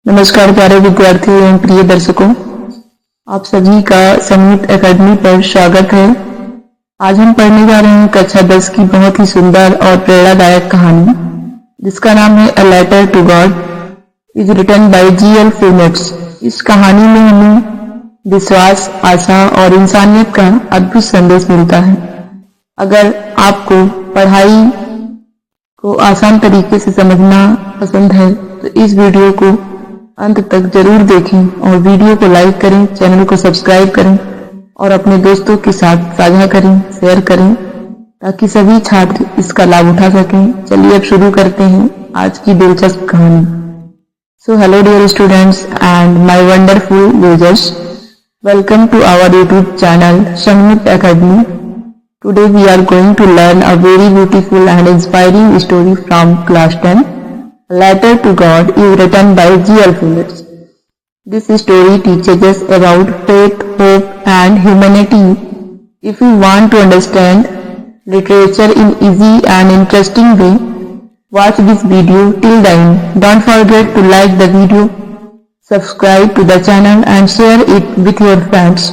नमस्कार प्यारे विद्यार्थियों एवं प्रिय दर्शकों, आप सभी का संगीत एकेडमी पर स्वागत है। आज हम पढ़ने जा रहे हैं कक्षा 10 की बहुत ही सुंदर और प्रेरणादायक कहानी, जिसका नाम है a letter to God, is written by G L. Fuentes. इस कहानी में हमें विश्वास, आशा और इंसानियत का अद्भुत संदेश मिलता है। अगर आपको पढ़ाई को आसान तरीके से समझना पसंद है तो इस वीडियो को अंत तक जरूर देखें और वीडियो को लाइक करें, चैनल को सब्सक्राइब करें और अपने दोस्तों के साथ साझा करें, शेयर करें, ताकि सभी छात्र इसका लाभ उठा सकें। चलिए अब शुरू करते हैं आज की दिलचस्प कहानी। So hello dear students and my wonderful users, welcome to our YouTube channel Sangeet Academy. Today we are going to learn a very beautiful and inspiring story from class 10. A Letter to God is written by G.L. Freenets. This story teaches us about faith, hope and humanity. If you want to understand literature in easy and interesting way, watch this video till the end. Don't forget to like the video, subscribe to the channel and share it with your friends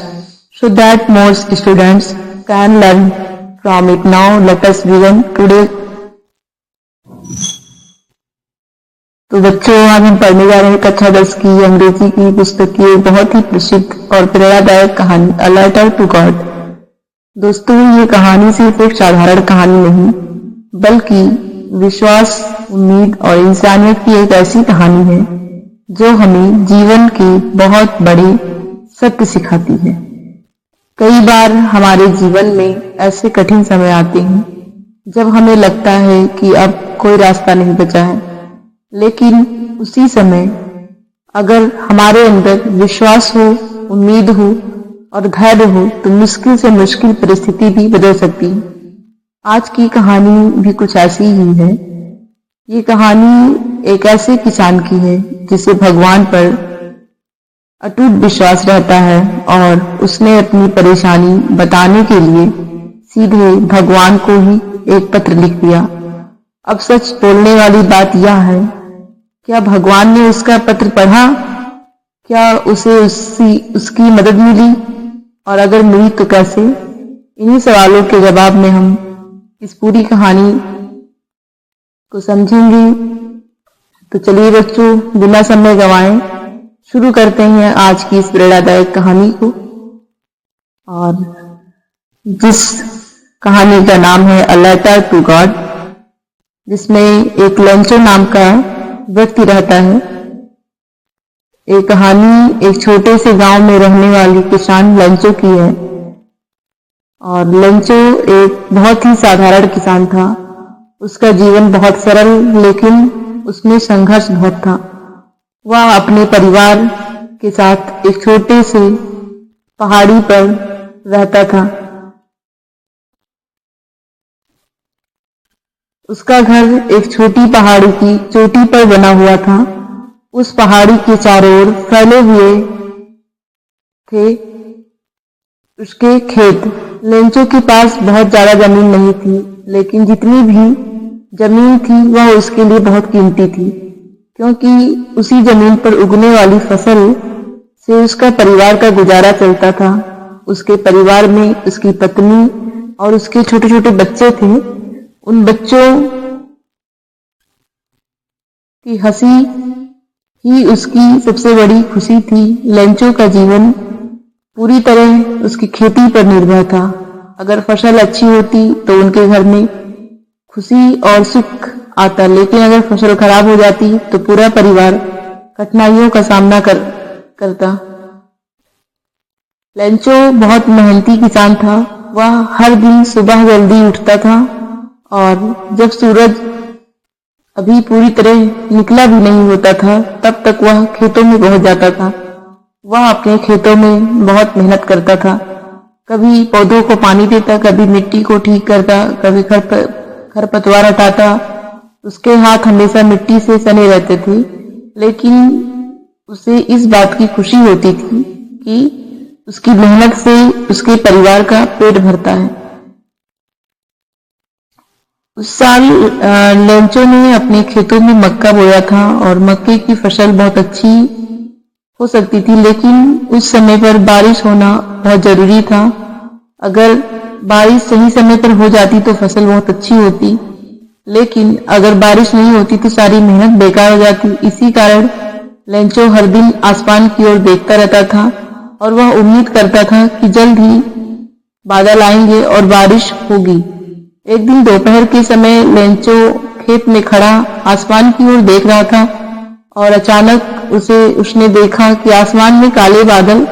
so that more students can learn from it. Now let us begin today. तो बच्चों, आज हम पढ़ने जा रहे हैं कक्षा 10 की अंग्रेजी की पुस्तक की बहुत ही प्रसिद्ध और प्रेरणादायक कहानी अ लेटर टू गॉड। दोस्तों, ये कहानी सिर्फ एक साधारण कहानी नहीं, बल्कि विश्वास, उम्मीद और इंसानियत की एक ऐसी कहानी है जो हमें जीवन के बहुत बड़े सत्य सिखाती है। कई बार हमारे जीवन में ऐसे कठिन समय आते हैं जब हमें लगता है कि अब कोई रास्ता नहीं बचा है, लेकिन उसी समय अगर हमारे अंदर विश्वास हो, उम्मीद हो और धैर्य हो तो मुश्किल से मुश्किल परिस्थिति भी बदल सकती है। आज की कहानी भी कुछ ऐसी ही है। ये कहानी एक ऐसे किसान की है जिसे भगवान पर अटूट विश्वास रहता है और उसने अपनी परेशानी बताने के लिए सीधे भगवान को ही एक पत्र लिख दिया। अब सच बोलने वाली बात यह है, क्या भगवान ने उसका पत्र पढ़ा? क्या उसे उसकी मदद मिली? और अगर मिली तो कैसे? इन्हीं सवालों के जवाब में हम इस पूरी कहानी को समझेंगे। तो चलिए बच्चों, बिना समय गंवाए शुरू करते हैं आज की इस प्रेरणादायक कहानी को। और जिस कहानी का नाम है अ लेटर टू गॉड, जिसमें एक लेंचो नाम का व्यक्ति रहता है। ये कहानी एक छोटे से गांव में रहने वाली किसान लेंचो की है। और लेंचो एक बहुत ही साधारण किसान था। उसका जीवन बहुत सरल, लेकिन उसमें संघर्ष बहुत था। वह अपने परिवार के साथ एक छोटे से पहाड़ी पर रहता था। उसका घर एक छोटी पहाड़ी की चोटी पर बना हुआ था। उस पहाड़ी के चारों ओर फैले हुए थे उसके खेत। लेंचो के पास बहुत ज्यादा जमीन नहीं थी, लेकिन जितनी भी जमीन थी वह उसके लिए बहुत कीमती थी, क्योंकि उसी जमीन पर उगने वाली फसल से उसका परिवार का गुजारा चलता था। उसके परिवार में उसकी पत्नी और उसके छोटे छोटे बच्चे थे। उन बच्चों की हंसी ही उसकी सबसे बड़ी खुशी थी। लेंचो का जीवन पूरी तरह उसकी खेती पर निर्भर था। अगर फसल अच्छी होती तो उनके घर में खुशी और सुख आता, लेकिन अगर फसल खराब हो जाती तो पूरा परिवार कठिनाइयों का सामना करता। लेंचो बहुत मेहनती किसान था। वह हर दिन सुबह जल्दी उठता था और जब सूरज अभी पूरी तरह निकला भी नहीं होता था तब तक वह खेतों में पहुंच जाता था। वह अपने खेतों में बहुत मेहनत करता था। कभी पौधों को पानी देता, कभी मिट्टी को ठीक करता, कभी खरपतवार हटाता। उसके हाथ हमेशा मिट्टी से सने रहते थे, लेकिन उसे इस बात की खुशी होती थी कि उसकी मेहनत से उसके परिवार का पेट भरता है। उस साल लेंचो ने अपने खेतों में मक्का बोया था और मक्के की फसल बहुत अच्छी हो सकती थी, लेकिन उस समय पर बारिश होना बहुत जरूरी था। अगर बारिश सही समय पर हो जाती तो फसल बहुत अच्छी होती, लेकिन अगर बारिश नहीं होती तो सारी मेहनत बेकार हो जाती। इसी कारण लेंचो हर दिन आसमान की ओर देखता रहता था और वह उम्मीद करता था कि जल्द ही बादल आएंगे और बारिश होगी। एक दिन दोपहर के समय लेंचो खेत में खड़ा आसमान की ओर देख रहा था और अचानक उसने देखा कि आसमान में काले बादल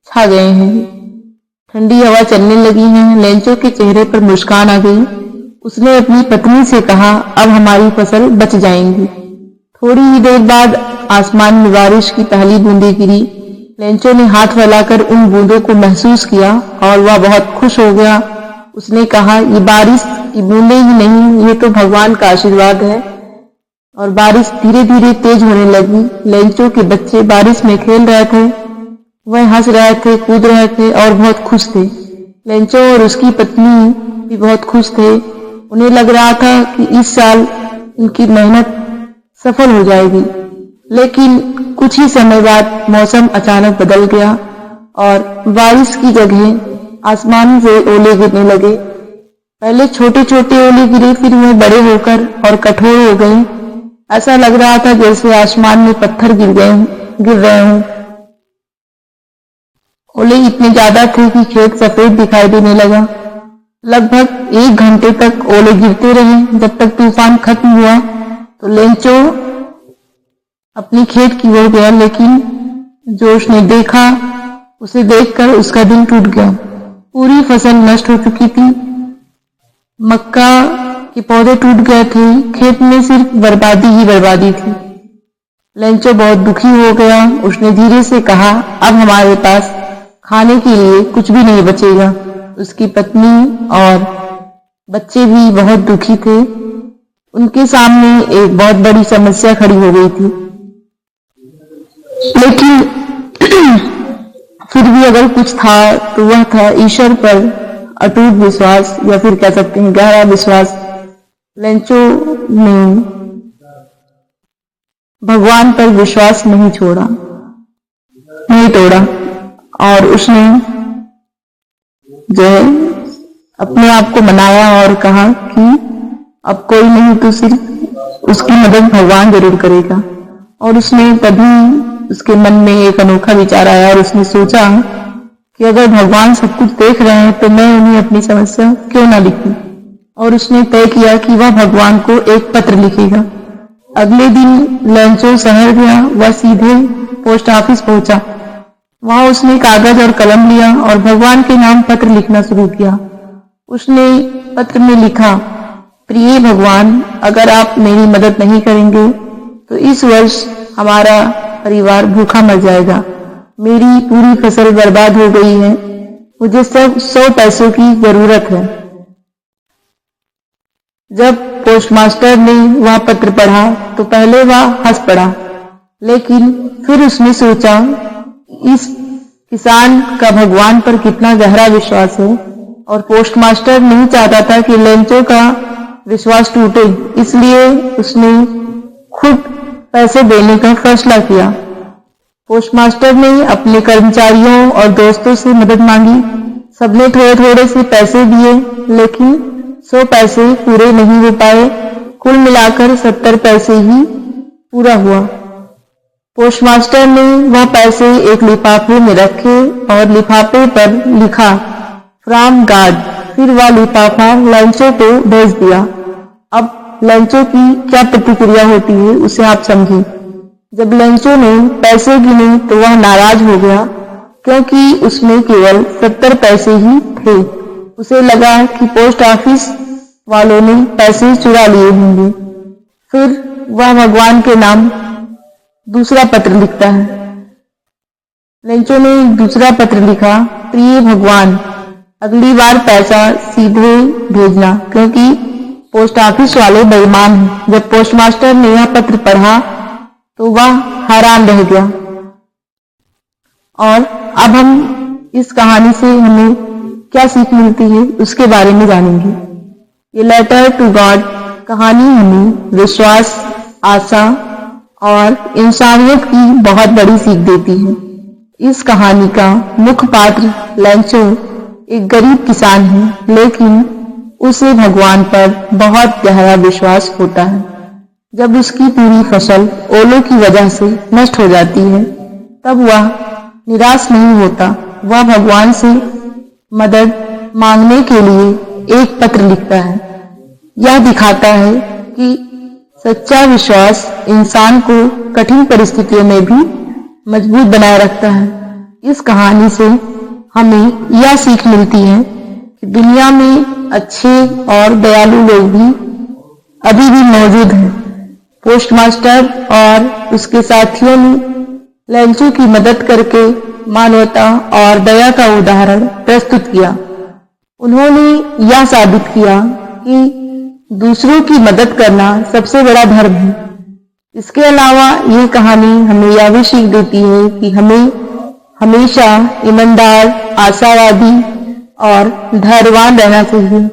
छा गए हैं, ठंडी हवा चलने लगी है। लेंचो के चेहरे पर मुस्कान आ गई। उसने अपनी पत्नी से कहा, अब हमारी फसल बच जाएंगी। थोड़ी ही देर बाद आसमान में बारिश की पहली बूंदें गिरी। लेंचो ने हाथ फैलाकर उन बूंदों को महसूस किया और वह बहुत खुश हो गया। उसने कहा, ये बारिश की बूंदें ही नहीं, ये तो भगवान का आशीर्वाद है। और बारिश धीरे धीरे तेज होने लगी। लेंचो के बच्चे बारिश में खेल रहे थे, वह हंस रहे थे, कूद रहे थे और बहुत खुश थे। लेंचो और उसकी पत्नी भी बहुत खुश थे। उन्हें लग रहा था कि इस साल उनकी मेहनत सफल हो जाएगी। लेकिन कुछ ही समय बाद मौसम अचानक बदल गया और बारिश की जगह आसमान से ओले गिरने लगे। पहले छोटे छोटे ओले गिरे, फिर वह बड़े होकर और कठोर हो गए। ऐसा लग रहा था जैसे आसमान में पत्थर गिर रहे हों। ओले इतने ज्यादा थे कि खेत सफेद दिखाई देने लगा। लगभग 1 घंटे तक ओले गिरते रहे। जब तक तूफान खत्म हुआ तो लेंचो अपनी खेत की ओर गया, लेकिन जो उसने देखा उसे देखकर उसका दिल टूट गया। पूरी फसल नष्ट हो चुकी थी। मक्का के पौधे टूट गए थे। खेत में सिर्फ बर्बादी ही बर्बादी थी। लेंचो बहुत दुखी हो गया। उसने धीरे से कहा, अब हमारे पास खाने के लिए कुछ भी नहीं बचेगा। उसकी पत्नी और बच्चे भी बहुत दुखी थे। उनके सामने एक बहुत बड़ी समस्या खड़ी हो गई थी। लेकिन फिर भी अगर कुछ था तो वह था ईश्वर पर अटूट विश्वास, या फिर कह सकते हैं गहरा विश्वास। लेंचो ने भगवान पर विश्वास नहीं तोड़ा और उसने जो है अपने आप को मनाया और कहा कि अब कोई नहीं तो सिर्फ उसकी मदद भगवान जरूर करेगा। और उसने तभी उसके मन में एक अनोखा विचार आया और उसने सोचा कि अगर भगवान सब कुछ देख रहे हैं तो मैं उन्हें अपनी समस्या क्यों ना लिखूं। और उसने तय किया कि वह भगवान को एक पत्र लिखेगा। अगले दिन लेंचो शहर गया। वह सीधे पोस्ट ऑफिस पहुंचा। वहां उसने कागज और कलम लिया और भगवान के नाम पत्र लिखना शुरू किया। उसने पत्र में लिखा, प्रिय भगवान, अगर आप मेरी मदद नहीं करेंगे तो इस वर्ष हमारा परिवार भूखा मर जाएगा। मेरी पूरी फसल बर्बाद हो गई है। मुझे सिर्फ 100 पैसों की जरूरत है। जब पोस्टमास्टर ने वह पत्र पढ़ा तो पहले वह हंस पड़ा, लेकिन फिर उसने सोचा इस किसान का भगवान पर कितना गहरा विश्वास है और पोस्टमास्टर नहीं चाहता था कि लेंचो का विश्वास टूटे, इसलिए उसने खुद पैसे देने का फैसला किया। पोस्टमास्टर ने अपने कर्मचारियों और दोस्तों से मदद मांगी। सबने थोड़े थोड़े से पैसे दिए, लेकिन 100 पैसे पूरे नहीं हो पाए। कुल मिलाकर 70 पैसे ही पूरा हुआ। पोस्टमास्टर ने वह पैसे एक लिफाफे में रखे और लिफाफे पर लिखा, फ्रॉम गॉड। फिर वह लिफाफा लेंचो को भेज दिया। अब लेंचो की क्या प्रतिक्रिया होती है उसे आप समझिए। जब लेंचो ने पैसे गिने तो वह नाराज हो गया, क्योंकि उसमें केवल 70 पैसे ही थे। उसे लगा कि पोस्ट ऑफिस वालों ने पैसे चुरा लिए होंगे। फिर वह भगवान के नाम दूसरा पत्र लिखता है। लेंचो ने दूसरा पत्र लिखा, प्रिय भगवान, अगली बार पैसा सीधे भेजना, क्योंकि पोस्ट ऑफिस वाले बेईमान हैं। जब पोस्टमास्टर ने यह पत्र पढ़ा तो वह हैरान रह गया। और अब हम इस कहानी से हमें क्या सीख मिलती है उसके बारे में जानेंगे। ये लेटर टू गॉड कहानी हमें विश्वास, आशा और इंसानियत की बहुत बड़ी सीख देती है। इस कहानी का मुख्य पात्र लैंचो एक गरीब किसान है, लेकिन उसे भगवान पर बहुत गहरा विश्वास होता है। जब उसकी पूरी फसल ओलों की वजह से नष्ट हो जाती है, तब वह निराश नहीं होता। वह भगवान से मदद मांगने के लिए एक पत्र लिखता है। यह दिखाता है कि सच्चा विश्वास इंसान को कठिन परिस्थितियों में भी मजबूत बनाए रखता है। इस कहानी से हमें यह सीख मिलती है कि दुनिया में अच्छे और दयालु लोग भी अभी भी मौजूद हैं। पोस्टमास्टर और उसके साथियों ने लैंचो की मदद करके मानवता और दया का उदाहरण प्रस्तुत किया। उन्होंने यह साबित किया कि दूसरों की मदद करना सबसे बड़ा धर्म है। इसके अलावा ये कहानी हमें यह भी सीख देती है कि हमें हमेशा ईमानदार, आशावादी और धैर्यवान रहना चाहिए।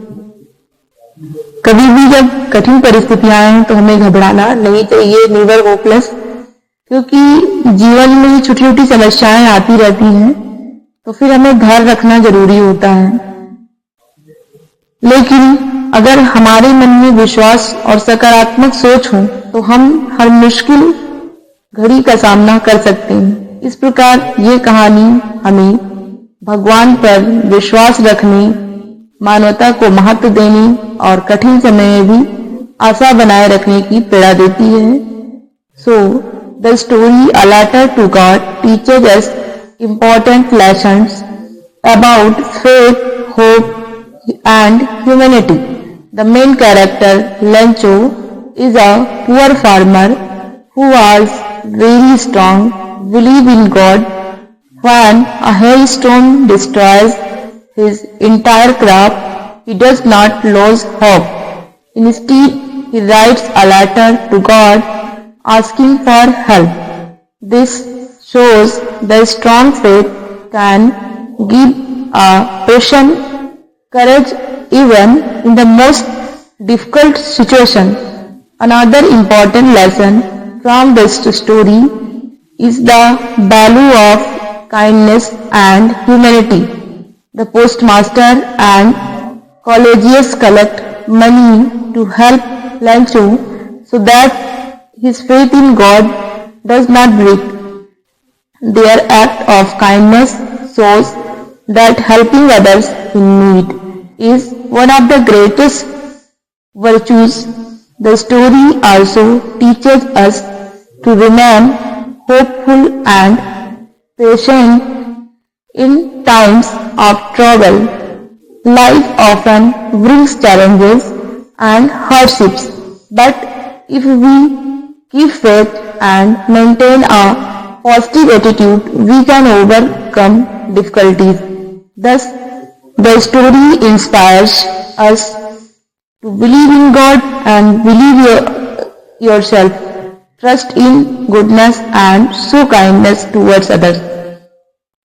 कभी भी जब कठिन परिस्थितियां आए तो हमें घबराना नहीं चाहिए, नेवर होपलेस, क्योंकि जीवन में छोटी छोटी समस्याएं आती रहती हैं, तो फिर हमें धैर्य रखना जरूरी होता है। लेकिन अगर हमारे मन में विश्वास और सकारात्मक सोच हो तो हम हर मुश्किल घड़ी का सामना कर सकते हैं। इस प्रकार ये कहानी हमें भगवान पर विश्वास रखने, मानवता को महत्व देने और कठिन समय में भी आशा बनाए रखने की प्रेरणा देती है। So the story a letter to God teaches us important lessons about faith, hope and humanity. The main character, Lencho, is a poor farmer who was very strong, believe in God. When a hailstorm destroys his entire crop, he does not lose hope. Instead, he writes a letter to God asking for help. This shows the strong faith can give a person courage even in the most difficult situation. Another important lesson from this story is the value of kindness and humanity. The postmaster and collegians collect money to help Lancho so that his faith in God does not break. Their act of kindness shows that helping others in need is one of the greatest virtues. The story also teaches us to remain hopeful and patient in times of trouble. Life often brings challenges and hardships, but if we keep faith and maintain a positive attitude, we can overcome difficulties. Thus, the story inspires us to believe in God and believe yourself, trust in goodness and show kindness towards others.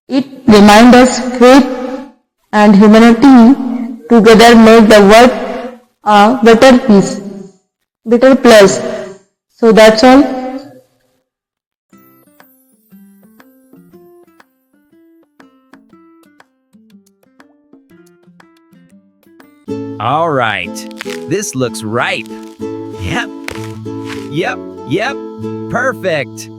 It reminds us faith and humanity together make the world a better place. So that's all. All right, this looks ripe. Yep, perfect.